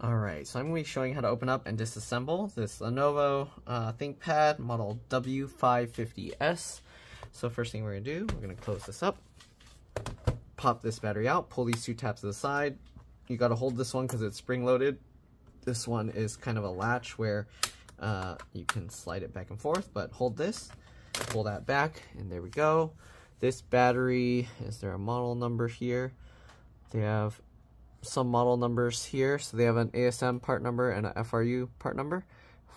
Alright, so I'm going to be showing you how to open up and disassemble this Lenovo ThinkPad model W550S. So first thing we're going to do, we're going to close this up, pop this battery out, pull these two tabs to the side. You got to hold this one because it's spring loaded. This one is kind of a latch where you can slide it back and forth, but hold this, pull that back, and there we go. This battery, is there a model number here? They have some model numbers here. So they have an ASM part number and a FRU part number.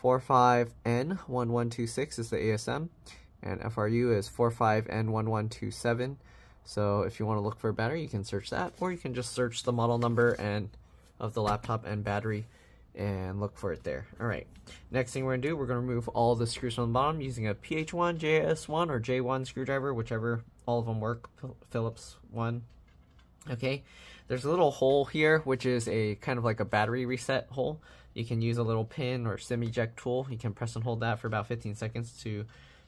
45N1126 is the ASM, and FRU is 45N1127. So if you want to look for a battery, you can search that, or you can just search the model number and of the laptop and battery and look for it there. Alright, next thing we're going to do, we're going to remove all the screws from the bottom using a PH1, JS1, or J1 screwdriver, whichever, all of them work, Phillips one. Okay, there's a little hole here, which is a kind of like a battery reset hole. You can use a little pin or sim eject tool. You can press and hold that for about 15 seconds to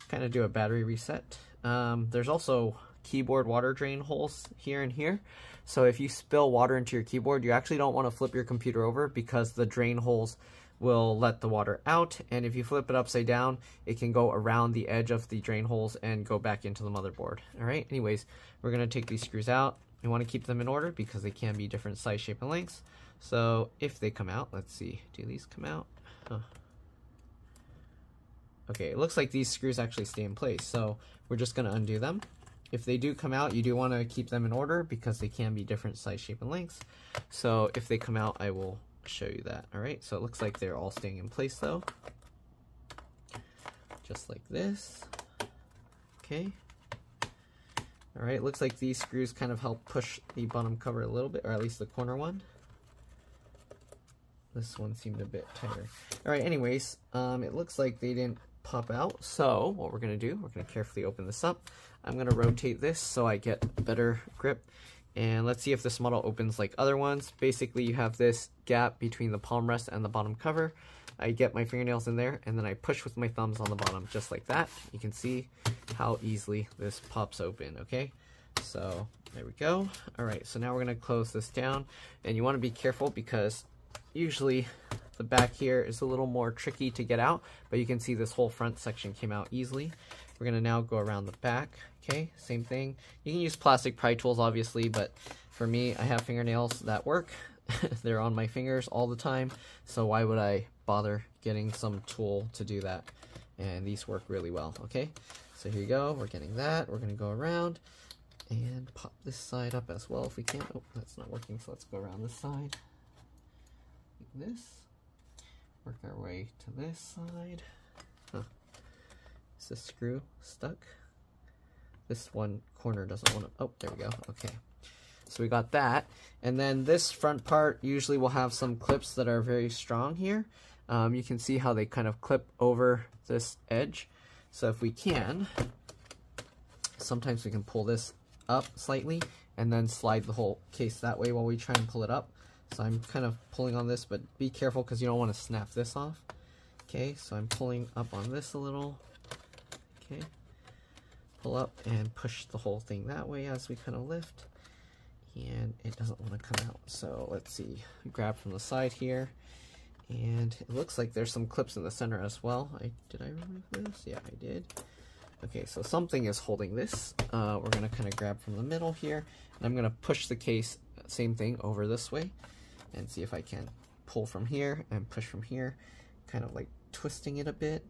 kind of do a battery reset. There's also keyboard water drain holes here and here. So if you spill water into your keyboard, you actually don't want to flip your computer over because the drain holes will let the water out. And if you flip it upside down, it can go around the edge of the drain holes and go back into the motherboard. All right, anyways, we're going to take these screws out. You want to keep them in order because they can be different size, shape, and lengths. So if they come out, let's see, do these come out? Huh. Okay, it looks like these screws actually stay in place, so we're just going to undo them. If they do come out, you do want to keep them in order because they can be different size, shape, and lengths. So if they come out, I will show you that. All right, so it looks like they're all staying in place though. Just like this. Okay. All right, looks like these screws kind of help push the bottom cover a little bit, or at least the corner one. This one seemed a bit tighter. All right, anyways, it looks like they didn't pop out. So what we're gonna do, we're gonna carefully open this up. I'm gonna rotate this so I get a better grip. And let's see if this model opens like other ones. Basically, you have this gap between the palm rest and the bottom cover. I get my fingernails in there, and then I push with my thumbs on the bottom, just like that. You can see how easily this pops open, okay? So there we go. All right, so now we're gonna close this down, and you wanna be careful because usually the back here is a little more tricky to get out, but you can see this whole front section came out easily. We're gonna now go around the back, okay? Same thing. You can use plastic pry tools, obviously, but for me, I have fingernails that work. They're on my fingers all the time, so why would I bother getting some tool to do that? And these work really well, okay? So here you go, we're getting that. We're gonna go around and pop this side up as well if we can. Oh, that's not working, so let's go around this side. Like this. Work our way to this side. Huh. Is this screw stuck? This one corner doesn't want to, oh, there we go, okay. So we got that, and then this front part usually will have some clips that are very strong here. You can see how they kind of clip over this edge. So if we can, sometimes we can pull this up slightly and then slide the whole case that way while we try and pull it up. So I'm kind of pulling on this, but be careful because you don't want to snap this off. Okay, so I'm pulling up on this a little. Okay, pull up and push the whole thing that way as we kind of lift. And it doesn't want to come out. So let's see, grab from the side here. And it looks like there's some clips in the center as well. Did I remove this? Yeah, I did. Okay, so something is holding this. We're gonna kind of grab from the middle here. And I'm gonna push the case, same thing, over this way. And see if I can pull from here and push from here. Kind of like twisting it a bit.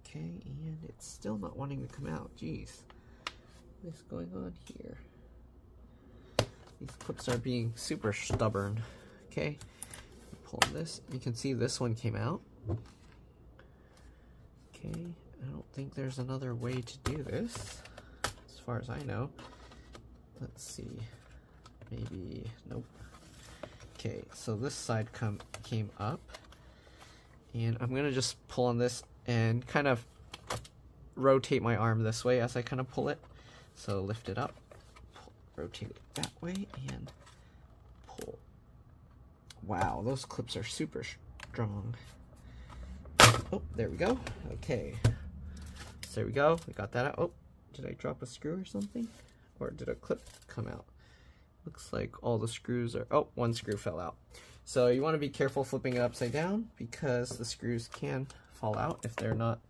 Okay, and it's still not wanting to come out. Jeez, what is going on here? These clips are being super stubborn. Okay, pull this. You can see this one came out. Okay, I don't think there's another way to do this, as far as I know. Let's see. Maybe, nope. Okay, so this side came up. And I'm gonna just pull on this and kind of rotate my arm this way as I kind of pull it. So lift it up. Rotate it that way and pull. Wow, those clips are super strong. Oh, there we go. Okay, so there we go. We got that out. Oh, did I drop a screw or something? Or did a clip come out? Looks like all the screws are, oh, one screw fell out. So you want to be careful flipping it upside down because the screws can fall out if they're not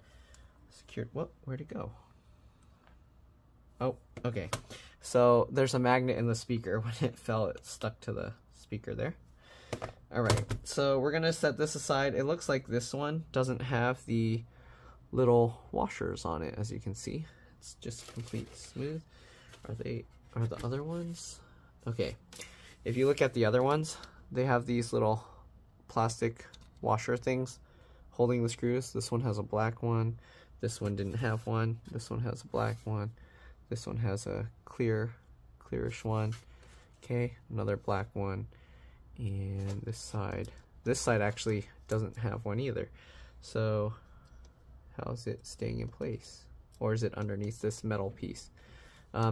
secured. Whoop, where'd it go? Oh, okay. So there's a magnet in the speaker. When it fell, it stuck to the speaker there. Alright, so we're going to set this aside. It looks like this one doesn't have the little washers on it, as you can see. It's just complete smooth. Are the other ones? Okay, if you look at the other ones, they have these little plastic washer things holding the screws. This one has a black one. This one didn't have one. This one has a black one. This one has a clearish one. Okay, another black one. And this side actually doesn't have one either. So how is it staying in place? Or is it underneath this metal piece?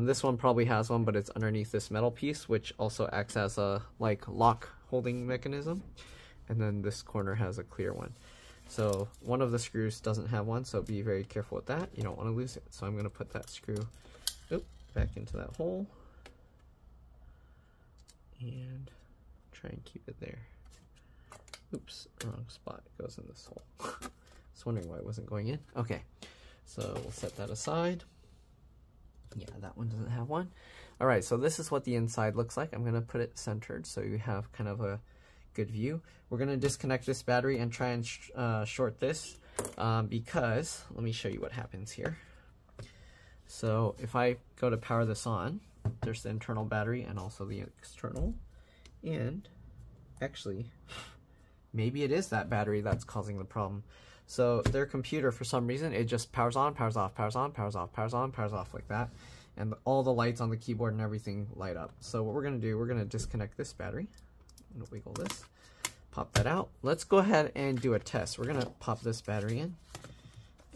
This one probably has one, but it's underneath this metal piece, which also acts as a like lock holding mechanism. And then this corner has a clear one. So one of the screws doesn't have one, so be very careful with that. You don't want to lose it. So I'm going to put that screw back into that hole. And try and keep it there. Oops, wrong spot. It goes in this hole. I was wondering why it wasn't going in. Okay, so we'll set that aside. Yeah, that one doesn't have one. All right, so this is what the inside looks like. I'm going to put it centered so you have kind of a good view. We're going to disconnect this battery and try and short this because, let me show you what happens here. So if I go to power this on, there's the internal battery and also the external. And actually, maybe it is that battery that's causing the problem. So their computer, for some reason, it just powers on, powers off, powers on, powers off, powers on, powers off like that. And all the lights on the keyboard and everything light up. So what we're going to do, we're going to disconnect this battery. I'm going to wiggle this, pop that out. Let's go ahead and do a test. We're going to pop this battery in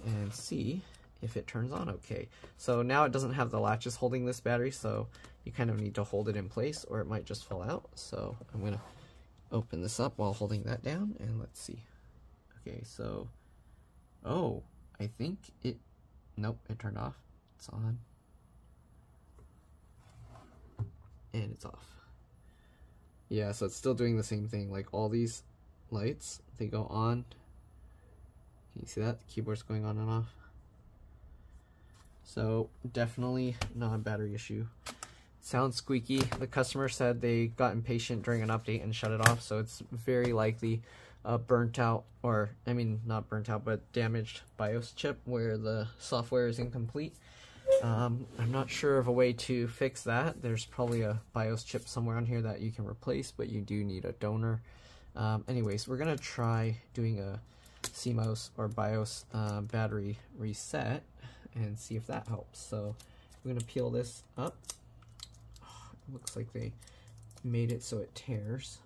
and see if it turns on okay. So now it doesn't have the latches holding this battery, so you kind of need to hold it in place or it might just fall out. So I'm going to open this up while holding that down and let's see. Okay, so, oh, I think it, nope, it turned off. It's on. And it's off. Yeah, so it's still doing the same thing. Like all these lights, they go on. Can you see that? The keyboard's going on and off. So definitely not a battery issue. Sounds squeaky. The customer said they got impatient during an update and shut it off, so it's very likely burnt out, or I mean not burnt out, but damaged BIOS chip where the software is incomplete. I'm not sure of a way to fix that. There's probably a BIOS chip somewhere on here that you can replace, but you do need a donor. Anyways, we're gonna try doing a CMOS or BIOS battery reset and see if that helps. So I'm gonna peel this up. Oh, it looks like they made it so it tears.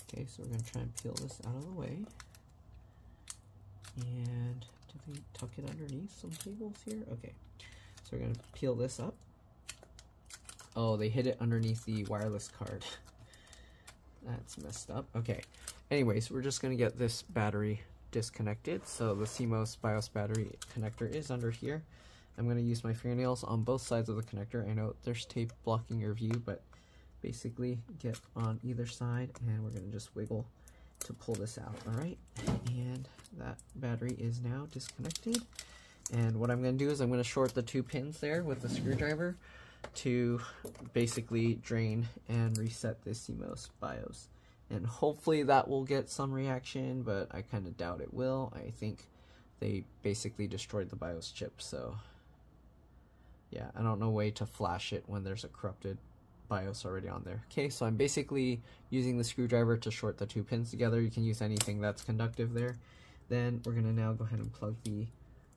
Okay, so we're gonna try and peel this out of the way. And did they tuck it underneath some cables here? Okay, so we're gonna peel this up. Oh, they hid it underneath the wireless card. That's messed up. Okay, anyways, we're just gonna get this battery disconnected. So the CMOS BIOS battery connector is under here. I'm gonna use my fingernails on both sides of the connector. I know there's tape blocking your view, but basically get on either side and we're gonna just wiggle to pull this out. All right, and that battery is now disconnected. And what I'm gonna do is I'm gonna short the 2 pins there with the screwdriver to basically drain and reset this CMOS BIOS. And hopefully that will get some reaction, but I kind of doubt it will. I think they basically destroyed the BIOS chip, so yeah, I don't know a way to flash it when there's a corrupted BIOS already on there. Okay, so I'm basically using the screwdriver to short the 2 pins together. You can use anything that's conductive there. Then we're gonna now go ahead and plug the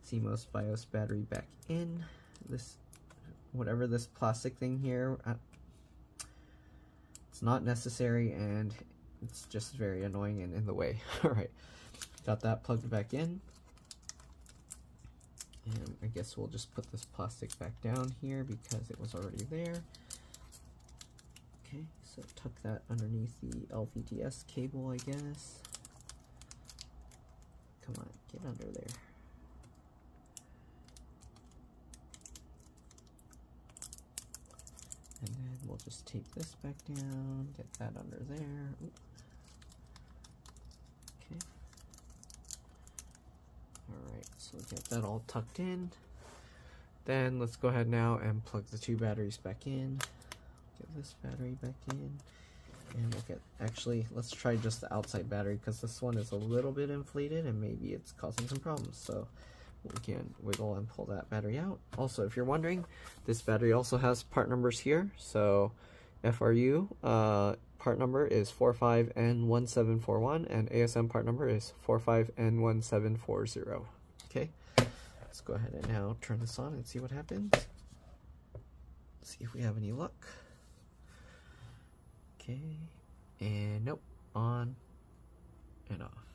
CMOS BIOS battery back in. This, whatever this plastic thing here, it's not necessary and it's just very annoying and in the way. All right, got that plugged back in. And I guess we'll just put this plastic back down here because it was already there. Okay, so tuck that underneath the LVDS cable, I guess. Come on, get under there. And then we'll just tape this back down, get that under there. Ooh. Okay. Alright, so get that all tucked in. Then let's go ahead now and plug the two batteries back in. Get this battery back in. And we'll get, actually, let's try just the outside battery because this one is a little bit inflated and maybe it's causing some problems. So we can wiggle and pull that battery out. Also, if you're wondering, this battery also has part numbers here. So FRU part number is 45N1741 and ASM part number is 45N1740. Okay, let's go ahead and now turn this on and see what happens. See if we have any luck. Okay, and nope, on and off.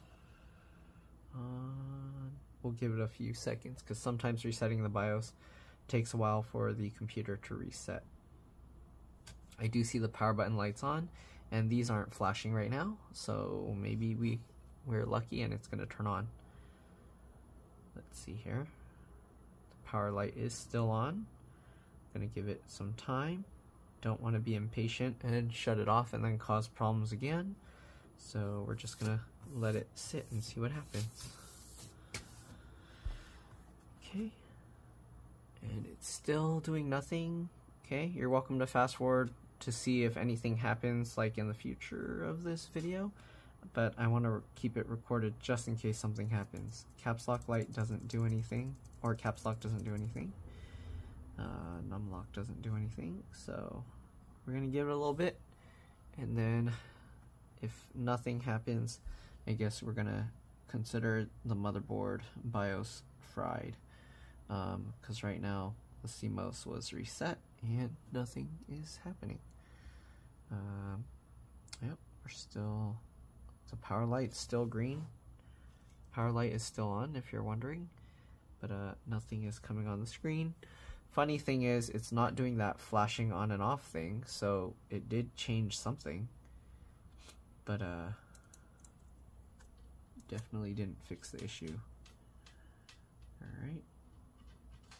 On. We'll give it a few seconds because sometimes resetting the BIOS takes a while for the computer to reset. I do see the power button lights on, and these aren't flashing right now, so maybe we're lucky and it's going to turn on. Let's see here. The power light is still on. I'm going to give it some time. Don't want to be impatient and shut it off and then cause problems again. So we're just going to let it sit and see what happens. Okay. And it's still doing nothing. Okay, you're welcome to fast forward to see if anything happens like in the future of this video, but I want to keep it recorded just in case something happens. Caps lock light doesn't do anything, or caps lock doesn't do anything. Num lock doesn't do anything, so we're gonna give it a little bit, and then if nothing happens, I guess we're gonna consider the motherboard BIOS fried, because right now the CMOS was reset and nothing is happening. Yep, we're still, the power light's still green. Power light is still on if you're wondering, but nothing is coming on the screen. Funny thing is, it's not doing that flashing on and off thing, so it did change something, but definitely didn't fix the issue. Alright.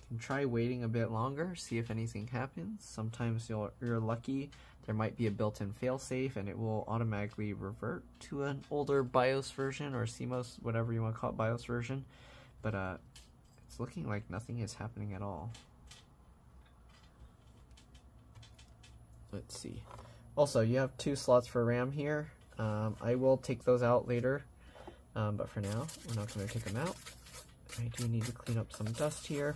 Can try waiting a bit longer, see if anything happens. Sometimes you're lucky, there might be a built-in failsafe and it will automatically revert to an older BIOS version or CMOS, whatever you want to call it, BIOS version, but it's looking like nothing is happening at all. Let's see. Also, you have 2 slots for RAM here. I will take those out later, but for now, we're not going to take them out. I do need to clean up some dust here.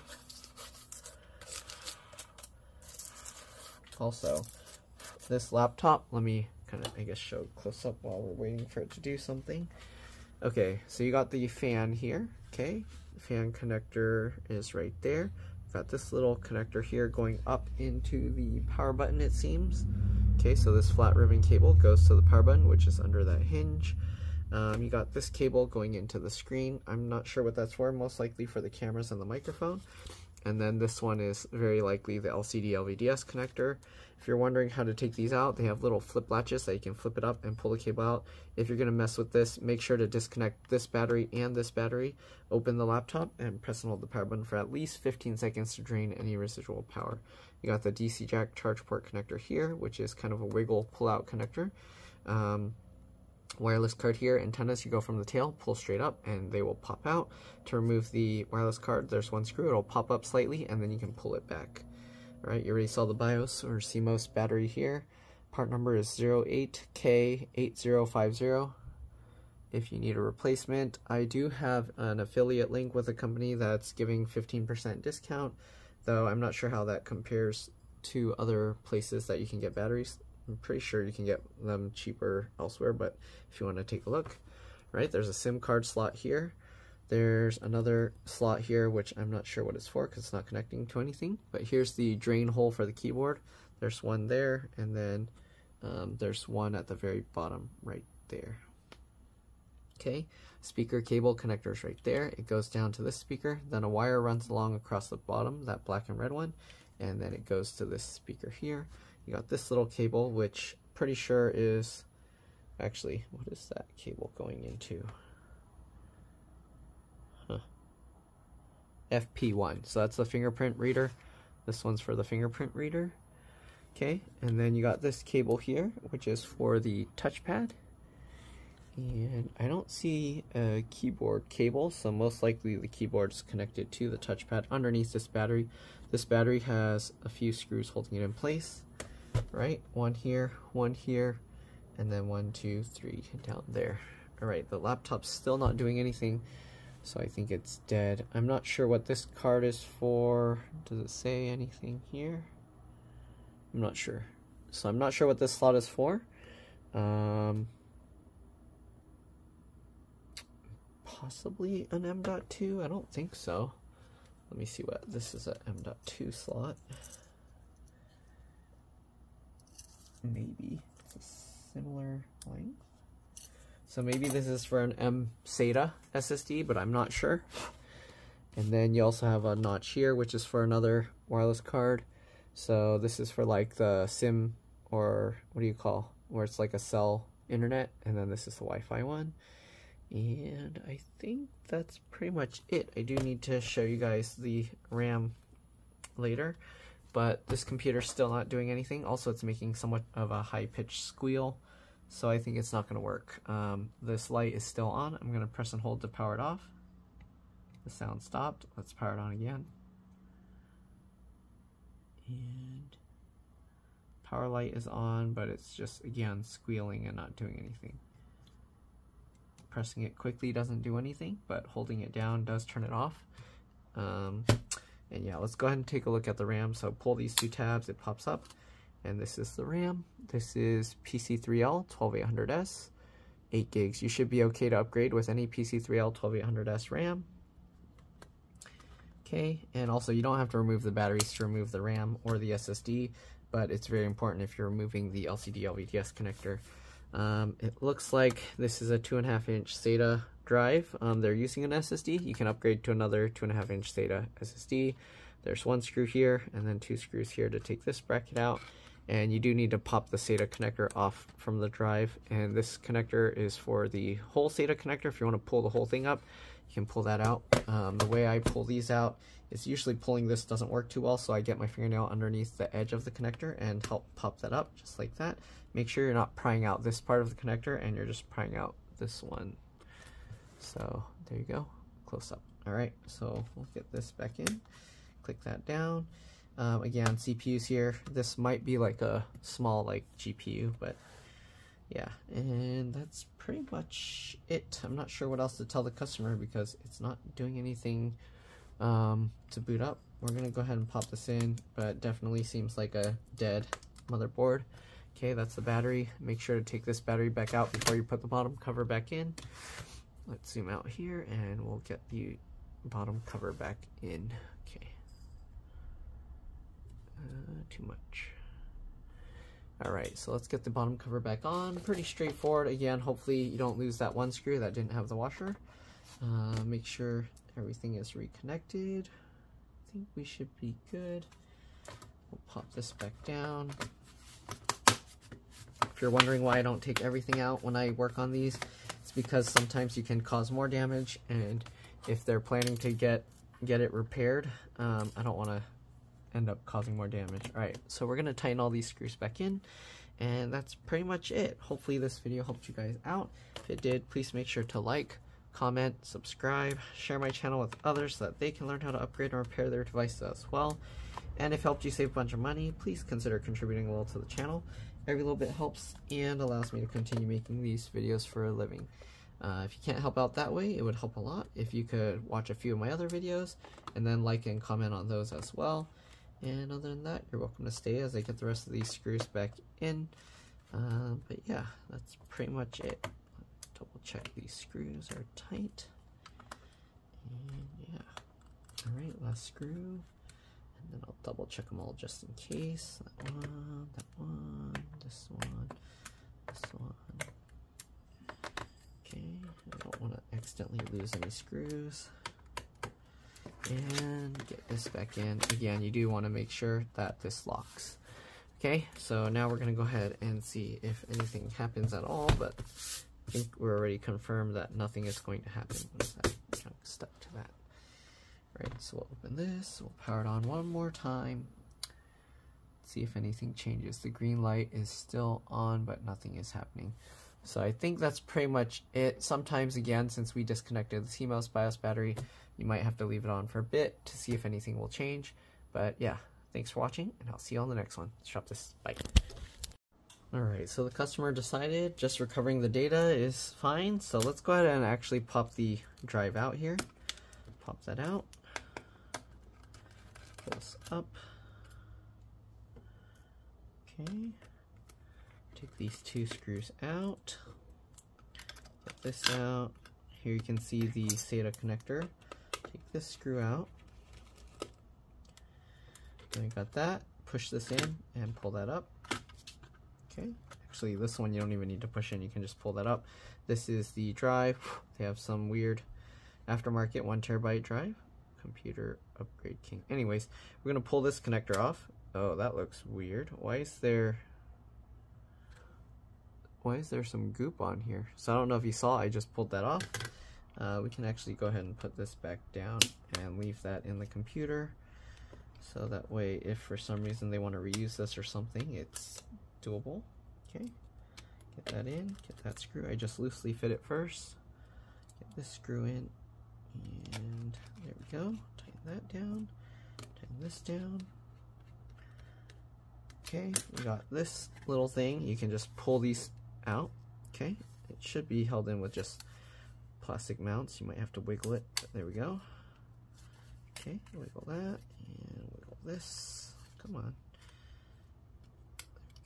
Also, this laptop, let me kind of, I guess, show close up while we're waiting for it to do something. Okay, so you got the fan here, okay? The fan connector is right there. Got this little connector here going up into the power button, it seems. Okay, so this flat ribbon cable goes to the power button, which is under that hinge. You got this cable going into the screen. I'm not sure what that's for, most likely for the cameras and the microphone. And then this one is very likely the LCD LVDS connector. If you're wondering how to take these out, they have little flip latches that you can flip it up and pull the cable out. If you're going to mess with this, make sure to disconnect this battery and this battery, open the laptop, and press and hold the power button for at least 15 seconds to drain any residual power. You got the DC jack charge port connector here, which is kind of a wiggle pull-out connector. Wireless card here, antennas, you go from the tail, pull straight up, and they will pop out. To remove the wireless card, there's one screw, it'll pop up slightly, and then you can pull it back. Alright, you already saw the BIOS or CMOS battery here. Part number is 08K8050. If you need a replacement, I do have an affiliate link with a company that's giving 15% discount, though I'm not sure how that compares to other places that you can get batteries. I'm pretty sure you can get them cheaper elsewhere, but if you want to take a look, right, there's a SIM card slot here. There's another slot here, which I'm not sure what it's for because it's not connecting to anything, but here's the drain hole for the keyboard. There's one there, and then there's one at the very bottom right there. Okay, speaker cable connectors right there. It goes down to this speaker, then a wire runs along across the bottom, that black and red one, and then it goes to this speaker here. You got this little cable, which I'm pretty sure is, actually, what is that cable going into? FP1, so that's the fingerprint reader. This one's for the fingerprint reader. Okay, and then you got this cable here, which is for the touchpad. And I don't see a keyboard cable, so most likely the keyboard is connected to the touchpad underneath this battery. This battery has a few screws holding it in place, right? One here, and then 1, 2, 3 down there. All right, the laptop's still not doing anything, so I think it's dead. I'm not sure what this card is for. Does it say anything here? I'm not sure. So I'm not sure what this slot is for. Possibly an M.2? I don't think so. Let me see what this is, a M.2 slot. Maybe it's a similar length. So maybe this is for an M SATA SSD, but I'm not sure. And then you also have a notch here, which is for another wireless card. So this is for like the SIM, or what do you call, where it's like a cell internet, and then this is the Wi-Fi one. And I think that's pretty much it. I do need to show you guys the RAM later, but this computer's still not doing anything. Also, it's making somewhat of a high-pitched squeal, so I think it's not going to work. This light is still on. I'm going to press and hold to power it off. The sound stopped. Let's power it on again. And power light is on, but it's just, again, squealing and not doing anything. Pressing it quickly doesn't do anything, but holding it down does turn it off. And yeah, let's go ahead and take a look at the RAM. So pull these two tabs, it pops up, and this is the RAM. This is PC3L 12800S, 8 gigs. You should be okay to upgrade with any PC3L 12800S RAM. Okay, and also you don't have to remove the batteries to remove the RAM or the SSD, but it's very important if you're removing the LCD LVDS connector. It looks like this is a 2.5-inch SATA drive. They're using an SSD. You can upgrade to another 2.5-inch SATA SSD. There's one screw here and then 2 screws here to take this bracket out. And you do need to pop the SATA connector off from the drive. And this connector is for the whole SATA connector. If you want to pull the whole thing up, you can pull that out. The way I pull these out is usually pulling this doesn't work too well, so I get my fingernail underneath the edge of the connector and help pop that up just like that. Make sure you're not prying out this part of the connector and you're just prying out this one. So there you go, close up. All right, so we'll get this back in, click that down. Again, CPUs here. This might be like a small like GPU, but yeah, and that's pretty much it. I'm not sure what else to tell the customer because it's not doing anything to boot up. We're gonna go ahead and pop this in, but it definitely seems like a dead motherboard. Okay, that's the battery. Make sure to take this battery back out before you put the bottom cover back in. Let's zoom out here and we'll get the bottom cover back in. Okay. Too much. Alright, so let's get the bottom cover back on. Pretty straightforward. Again, hopefully you don't lose that one screw that didn't have the washer. Make sure everything is reconnected. I think we should be good. We'll pop this back down. If you're wondering why I don't take everything out when I work on these, it's because sometimes you can cause more damage, and if they're planning to get it repaired, I don't want to end up causing more damage. Alright, so we're going to tighten all these screws back in, and that's pretty much it. Hopefully this video helped you guys out. If it did, please make sure to like, comment, subscribe, share my channel with others so that they can learn how to upgrade and repair their devices as well. And if it helped you save a bunch of money, please consider contributing a little to the channel. Every little bit helps and allows me to continue making these videos for a living. If you can't help out that way, it would help a lot if you could watch a few of my other videos and then like and comment on those as well. And other than that, you're welcome to stay as I get the rest of these screws back in. But yeah, that's pretty much it. Double check these screws are tight. And yeah. Alright, last screw. And then I'll double check them all just in case. That one, this one, this one. Okay, I don't want to accidentally lose any screws. And get this back in. Again, you do want to make sure that this locks. Okay, so now we're going to go ahead and see if anything happens at all, but I think we're already confirmed that nothing is going to happen. What is that? Junk stuck to that. Right, so we'll open this, we'll power it on one more time. see if anything changes. The green light is still on, but nothing is happening. So I think that's pretty much it. Sometimes, again, since we disconnected the CMOS BIOS battery, you might have to leave it on for a bit to see if anything will change. But yeah, thanks for watching, and I'll see you on the next one. Let's drop this. Bye. Alright, so the customer decided just recovering the data is fine. So let's go ahead and actually pop the drive out here. Pop that out. Pull this up. Okay. Take these two screws out. Get this out. Here you can see the SATA connector. Take this screw out. Then we got that. Push this in and pull that up. Okay. Actually, this one you don't even need to push in. You can just pull that up. This is the drive. They have some weird aftermarket 1 terabyte drive. Computer upgrade king. Anyways, we're going to pull this connector off. Oh, that looks weird. Why is there some goop on here? So I don't know if you saw, I just pulled that off. We can actually go ahead and put this back down and leave that in the computer. So that way, if for some reason they want to reuse this or something, it's doable. Okay, get that in, get that screw. I just loosely fit it first. Get this screw in, and there we go. Tighten that down, tighten this down. Okay, we got this little thing. You can just pull these out. Okay, it should be held in with just plastic mounts. You might have to wiggle it. There we go. Okay, wiggle that and wiggle this. Come on.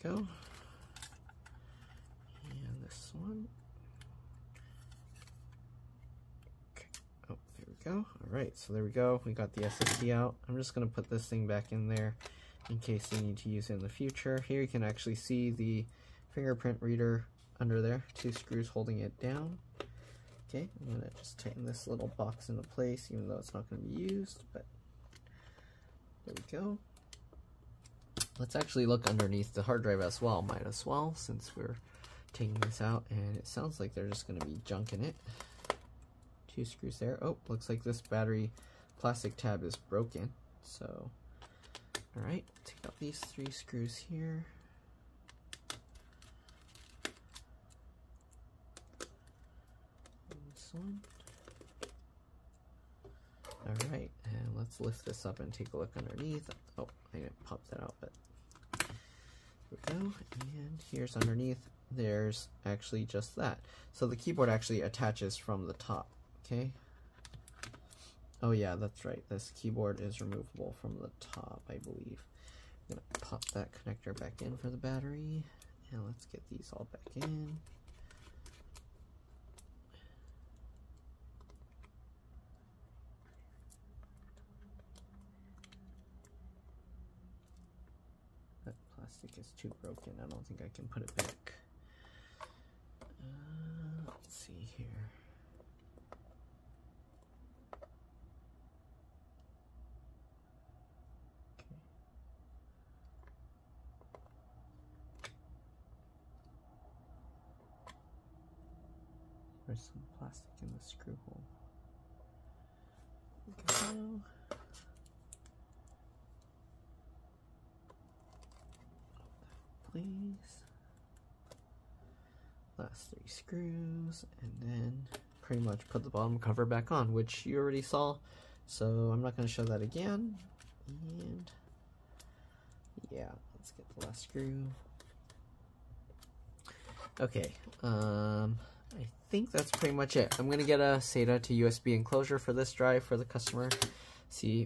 There we go. And this one. Okay. Oh, there we go. Alright, so there we go. We got the SSD out. I'm just going to put this thing back in there in case you need to use it in the future. Here you can actually see the fingerprint reader under there. 2 screws holding it down. Okay, I'm going to just tighten this little box into place, even though it's not going to be used, but there we go. Let's actually look underneath the hard drive as well, might as well, since we're taking this out, and it sounds like there's just going to be junk in it. 2 screws there. Oh, looks like this battery plastic tab is broken, so alright, take out these 3 screws here. This one. Alright, and let's lift this up and take a look underneath. Oh, I didn't pop that out, but there we go. And here's underneath, there's actually just that. So the keyboard actually attaches from the top, okay? Oh yeah, that's right. This keyboard is removable from the top, I believe. I'm gonna pop that connector back in for the battery, and let's get these all back in. That plastic is too broken. I don't think I can put it back. Let's see here. There's some plastic in the screw hole. Go. Please. Last 3 screws, and then pretty much put the bottom cover back on, which you already saw, so I'm not going to show that again. And yeah, let's get the last screw. Okay, I think that's pretty much it. I'm going to get a SATA to USB enclosure for this drive for the customer.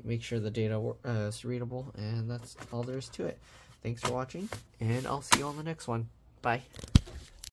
Make sure the data is readable, and that's all there is to it. Thanks for watching, and I'll see you on the next one. Bye.